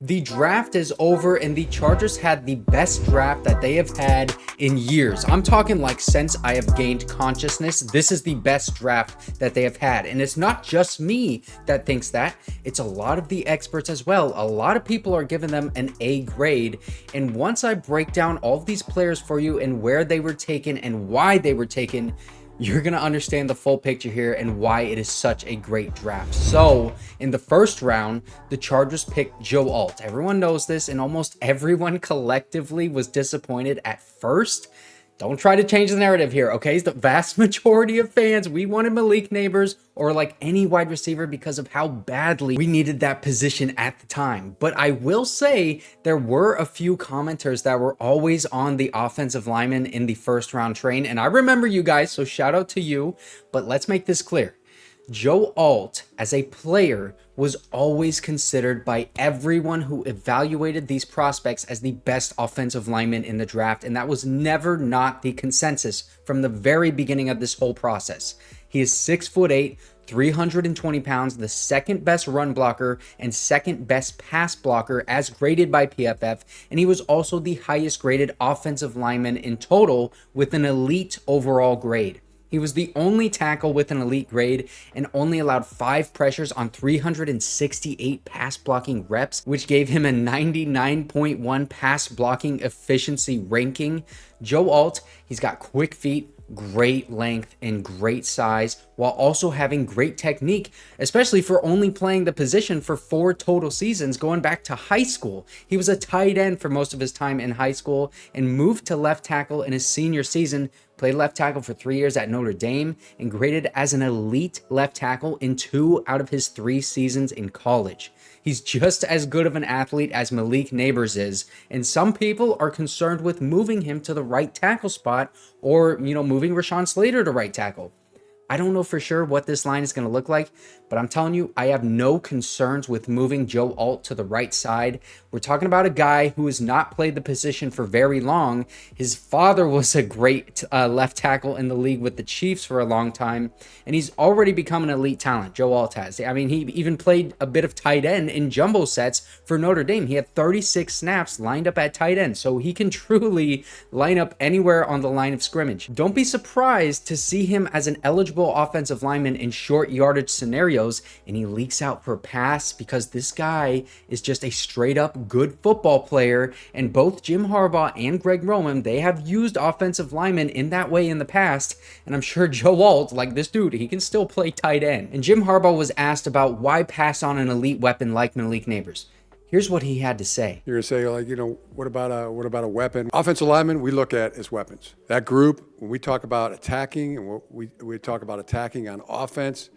The draft is over and the Chargers had the best draft that they have had in years. I'm talking like since I have gained consciousness, this is the best draft that they have had. And it's not just me that thinks that, it's a lot of the experts as well. A lot of people are giving them an A grade. And once I break down all of these players for you and where they were taken and why they were taken, you're going to understand the full picture here and why it is such a great draft. So in the first round, the Chargers picked Joe Alt. Everyone knows this, and almost everyone collectively was disappointed at first. Don't try to change the narrative here, okay? The vast majority of fans, we wanted Malik Neighbors or like any wide receiver because of how badly we needed that position at the time. But I will say there were a few commenters that were always on the offensive lineman in the first round train. And I remember you guys, so shout out to you. But let's make this clear. Joe Alt, as a player, was always considered by everyone who evaluated these prospects as the best offensive lineman in the draft, and that was never not the consensus from the very beginning of this whole process. He is 6'8", 320 pounds, the second best run blocker and second best pass blocker as graded by PFF, and he was also the highest graded offensive lineman in total with an elite overall grade. He was the only tackle with an elite grade and only allowed 5 pressures on 368 pass blocking reps, which gave him a 99.1 pass blocking efficiency ranking. Joe Alt, he's got quick feet, great length, and great size, while also having great technique, especially for only playing the position for 4 total seasons going back to high school. He was a tight end for most of his time in high school and moved to left tackle in his senior season, played left tackle for 3 years at Notre Dame, and graded as an elite left tackle in 2 out of his 3 seasons in college. He's just as good of an athlete as Malik Neighbors is, and some people are concerned with moving him to the right tackle spot or, moving Rashawn Slater to right tackle. I don't know for sure what this line is going to look like, but I'm telling you, I have no concerns with moving Joe Alt to the right side. We're talking about a guy who has not played the position for very long. His father was a great left tackle in the league with the Chiefs for a long time, and he's already become an elite talent, Joe Alt has. I mean, he even played a bit of tight end in jumbo sets for Notre Dame. He had 36 snaps lined up at tight end, so he can truly line up anywhere on the line of scrimmage. Don't be surprised to see him as an eligible offensive lineman in short yardage scenarios, and he leaks out for pass because this guy is just a straight up good football player, and both Jim Harbaugh and Greg Roman, they have used offensive linemen in that way in the past, and I'm sure Joe Alt, like this dude, he can still play tight end. And Jim Harbaugh was asked about why pass on an elite weapon like Malik Neighbors. Here's what he had to say. You're going to say, what about a weapon? Offensive linemen, we look at as weapons. That group, when we talk about attacking and we talk about attacking on offense,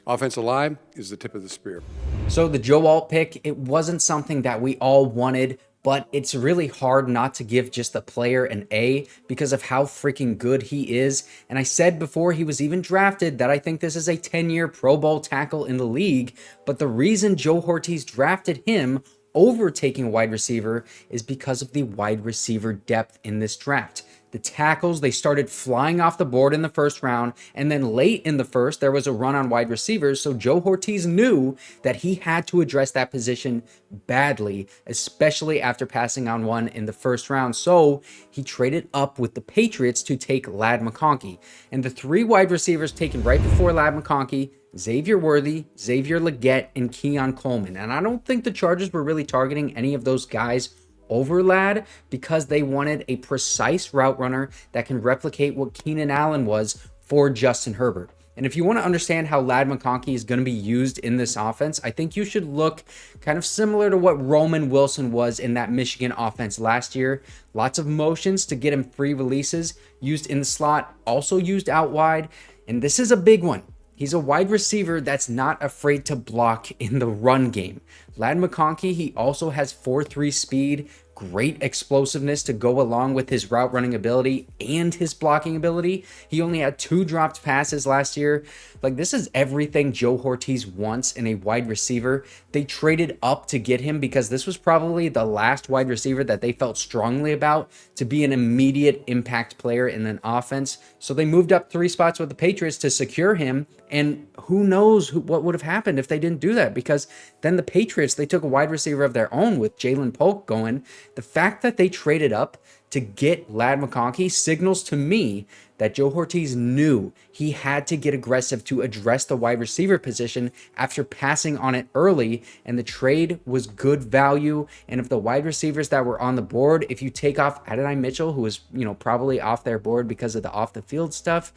offensive line is the tip of the spear. So the Joe Alt pick, it wasn't something that we all wanted, but it's really hard not to give just the player an A because of how freaking good he is. And I said before he was even drafted that I think this is a 10-year Pro Bowl tackle in the league. But the reason Joe Hortiz drafted him over taking a wide receiver is because of the wide receiver depth in this draft. The tackles, they started flying off the board in the first round, and then late in the first, there was a run on wide receivers, so Joe Hortiz knew that he had to address that position badly, especially after passing on one in the first round, so he traded up with the Patriots to take Ladd McConkey. And the 3 wide receivers taken right before Ladd McConkey, Xavier Worthy, Xavier Legette, and Keon Coleman. And I don't think the Chargers were really targeting any of those guys over Ladd because they wanted a precise route runner that can replicate what Keenan Allen was for Justin Herbert. And if you want to understand how Ladd McConkey is going to be used in this offense, I think you should look kind of similar to what Roman Wilson was in that Michigan offense last year. Lots of motions to get him free releases, used in the slot, also used out wide. And this is a big one. He's a wide receiver that's not afraid to block in the run game. Ladd McConkey, he also has 4.3 speed, great explosiveness to go along with his route running ability and his blocking ability. He only had 2 dropped passes last year. Like, this is everything Joe Hortiz wants in a wide receiver. They traded up to get him because this was probably the last wide receiver that they felt strongly about to be an immediate impact player in an offense. So they moved up 3 spots with the Patriots to secure him. And who knows what would have happened if they didn't do that, because then the Patriots, they took a wide receiver of their own with Jalen going. The fact that they traded up to get Ladd McConkey signals to me that Joe Hortiz knew he had to get aggressive to address the wide receiver position after passing on it early, and the trade was good value. And if the wide receivers that were on the board, if you take off Adonai Mitchell, who was, probably off their board because of the off the field stuff,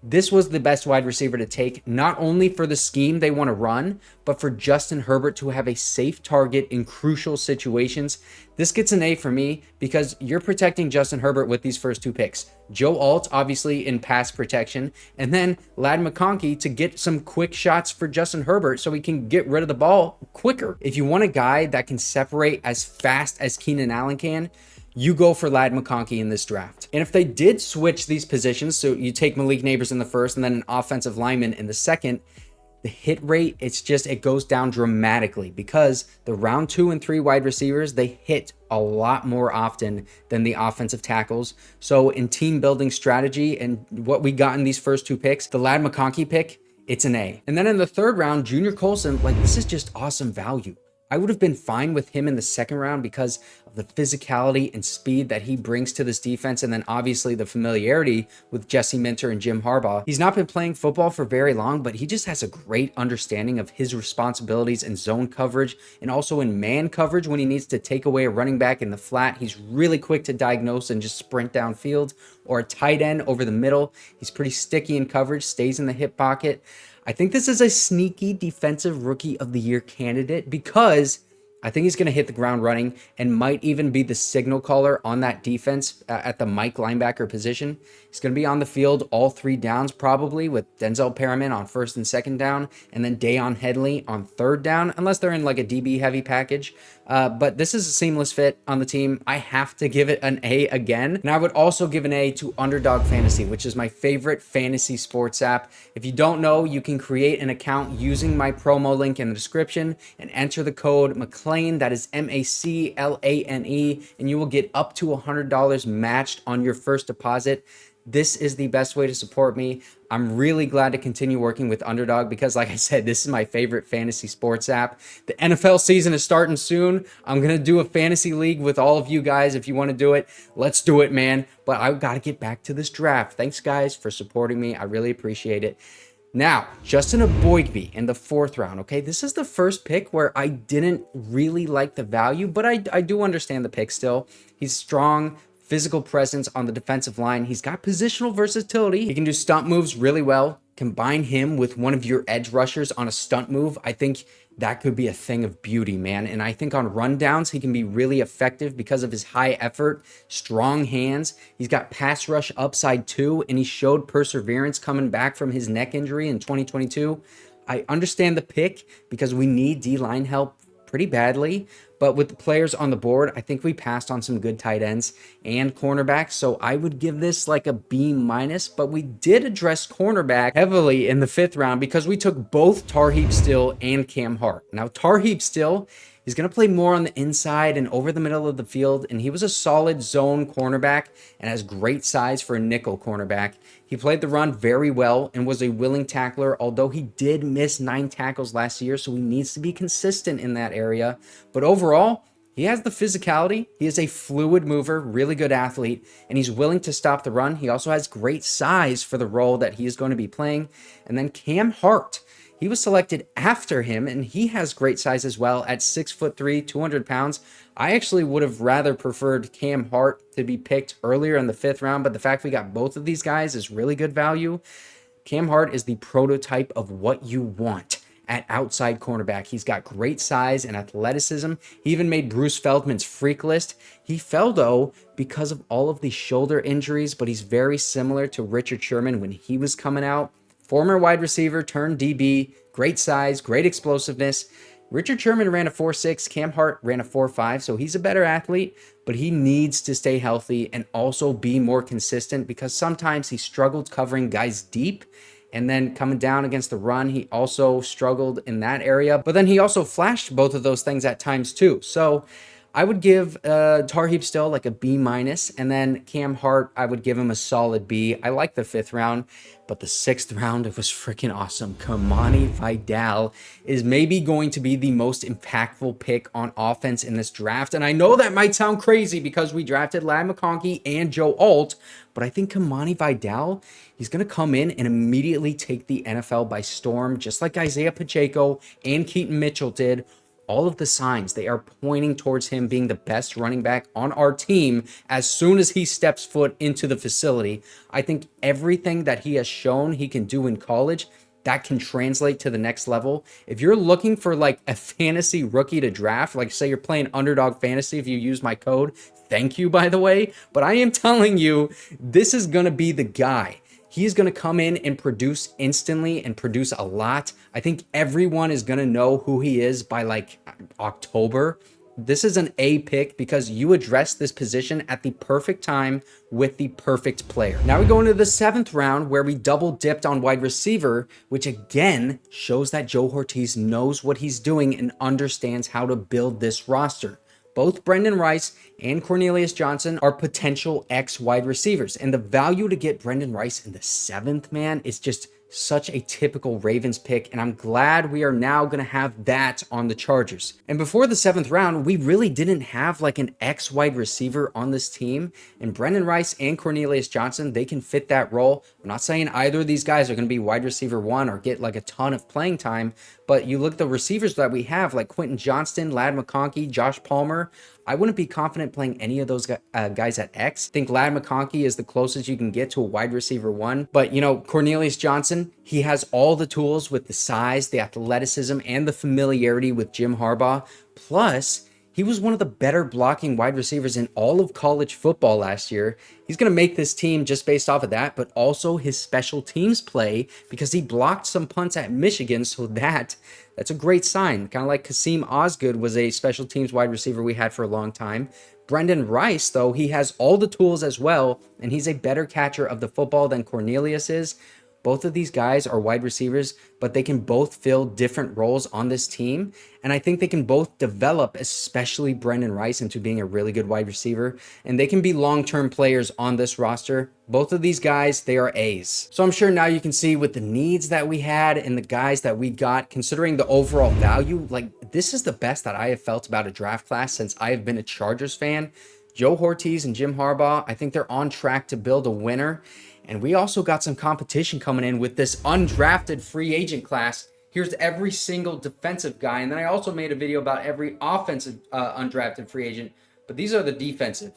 this was the best wide receiver to take, not only for the scheme they want to run, but for Justin Herbert to have a safe target in crucial situations. This gets an A for me because you're protecting Justin Herbert with these first 2 picks. Joe Alt, obviously, in pass protection, and then Ladd McConkey to get some quick shots for Justin Herbert so he can get rid of the ball quicker. If you want a guy that can separate as fast as Keenan Allen can, you go for Ladd McConkey in this draft. And if they did switch these positions, so you take Malik Nabers in the first and then an offensive lineman in the second, the hit rate, it goes down dramatically because the round 2 and 3 wide receivers, they hit a lot more often than the offensive tackles. So in team building strategy and what we got in these first 2 picks, the Ladd McConkey pick, it's an A. And then in the 3rd round, Junior Colson, this is just awesome value. I would have been fine with him in the 2nd round because of the physicality and speed that he brings to this defense, and then obviously the familiarity with Jesse Minter and Jim Harbaugh. He's not been playing football for very long, but he just has a great understanding of his responsibilities in zone coverage and also in man coverage when he needs to take away a running back in the flat. He's really quick to diagnose and just sprint downfield, or a tight end over the middle. He's pretty sticky in coverage, stays in the hip pocket. I think this is a sneaky defensive rookie of the year candidate because I think he's going to hit the ground running and might even be the signal caller on that defense at the Mike linebacker position. He's going to be on the field all 3 downs probably, with Denzel Perriman on 1st and 2nd down, and then Dayon Headley on 3rd down, unless they're in like a DB heavy package. But this is a seamless fit on the team. I have to give it an A again. And I would also give an A to Underdog Fantasy, which is my favorite fantasy sports app. If you don't know, you can create an account using my promo link in the description and enter the code McLean, that is MACLANE, and you will get up to $100 matched on your first deposit. This is the best way to support me. I'm really glad to continue working with Underdog because, like I said, this is my favorite fantasy sports app. The NFL season is starting soon. I'm going to do a fantasy league with all of you guys. If you want to do it, let's do it, man. But I've got to get back to this draft. Thanks, guys, for supporting me. I really appreciate it. Now, Justin Eboigbe in the 4th round, okay? This is the first pick where I didn't really like the value, but I do understand the pick still. He's strong, physical presence on the defensive line. He's got positional versatility. He can do stunt moves really well. Combine him with one of your edge rushers on a stunt move, I think that could be a thing of beauty, man. And I think on rundowns, he can be really effective because of his high effort, strong hands. He's got pass rush upside too, and he showed perseverance coming back from his neck injury in 2022. I understand the pick because we need D-line help pretty badly, but with the players on the board, I think we passed on some good tight ends and cornerbacks, so I would give this like a B-, but we did address cornerback heavily in the 5th round because we took both Tarheeb Still and Cam Hart. Now, Tarheeb Still is going to play more on the inside and over the middle of the field, and he was a solid zone cornerback and has great size for a nickel cornerback. He played the run very well and was a willing tackler, although he did miss 9 tackles last year, so he needs to be consistent in that area. But overall, he has the physicality. He is a fluid mover, really good athlete, and he's willing to stop the run. He also has great size for the role that he is going to be playing. And then Cam Hart, he was selected after him, and he has great size as well at 6'3", 200 pounds. I actually would have rather preferred Cam Hart to be picked earlier in the 5th round, but the fact we got both of these guys is really good value. Cam Hart is the prototype of what you want at outside cornerback. He's got great size and athleticism. He even made Bruce Feldman's freak list. He fell, though, because of all of the shoulder injuries, but he's very similar to Richard Sherman when he was coming out. Former wide receiver turned DB, great size, great explosiveness. Richard Sherman ran a 4.6, Cam Hart ran a 4.5, so he's a better athlete, but he needs to stay healthy and also be more consistent because sometimes he struggled covering guys deep. And then coming down against the run, he also struggled in that area. But then he also flashed both of those things at times too. So I would give Tarheeb Still like a B-. And then Cam Hart, I would give him a solid B. I like the 5th round, but the 6th round, it was freaking awesome. Kimani Vidal is maybe going to be the most impactful pick on offense in this draft. And I know that might sound crazy because we drafted McConkey and Joe Alt, but I think Kimani Vidal, he's going to come in and immediately take the NFL by storm, just like Isaiah Pacheco and Keaton Mitchell did. All of the signs, they are pointing towards him being the best running back on our team as soon as he steps foot into the facility. I think everything that he has shown he can do in college, that can translate to the next level. If you're looking for like a fantasy rookie to draft, like say you're playing Underdog Fantasy, if you use my code, thank you, by the way. But I am telling you, this is going to be the guy. He's going to come in and produce instantly and produce a lot. I think everyone is going to know who he is by like October. This is an A pick because you address this position at the perfect time with the perfect player. Now we go into the 7th round where we double dipped on wide receiver, which again shows that Joe Hortiz knows what he's doing and understands how to build this roster. Both Brenden Rice and Cornelius Johnson are potential X wide receivers. And the value to get Brenden Rice in the 7th, man, is just such a typical Ravens pick. And I'm glad we are now going to have that on the Chargers. And before the 7th round, we really didn't have like an X wide receiver on this team. And Brenden Rice and Cornelius Johnson, they can fit that role. I'm not saying either of these guys are going to be wide receiver 1 or get like a ton of playing time. But you look at the receivers that we have, like Quentin Johnston, Ladd McConkey, Josh Palmer. I wouldn't be confident playing any of those guys at X. I think Ladd McConkey is the closest you can get to a wide receiver 1. But, you know, Cornelius Johnson, he has all the tools with the size, the athleticism, and the familiarity with Jim Harbaugh. Plus, he was one of the better blocking wide receivers in all of college football last year. He's going to make this team just based off of that, but also his special teams play because he blocked some punts at Michigan, so that's a great sign. Kind of like Kasim Osgood was a special teams wide receiver we had for a long time. Brenden Rice, though, he has all the tools as well, and he's a better catcher of the football than Cornelius is. Both of these guys are wide receivers, but they can both fill different roles on this team. And I think they can both develop, especially Brenden Rice, into being a really good wide receiver. And they can be long-term players on this roster. Both of these guys, they are A's. So I'm sure now you can see with the needs that we had and the guys that we got, considering the overall value, like this is the best that I have felt about a draft class since I have been a Chargers fan. Joe Hortiz and Jim Harbaugh, I think they're on track to build a winner. And we also got some competition coming in with this undrafted free agent class. Here's every single defensive guy. And then I also made a video about every offensive undrafted free agent. But these are the defensive.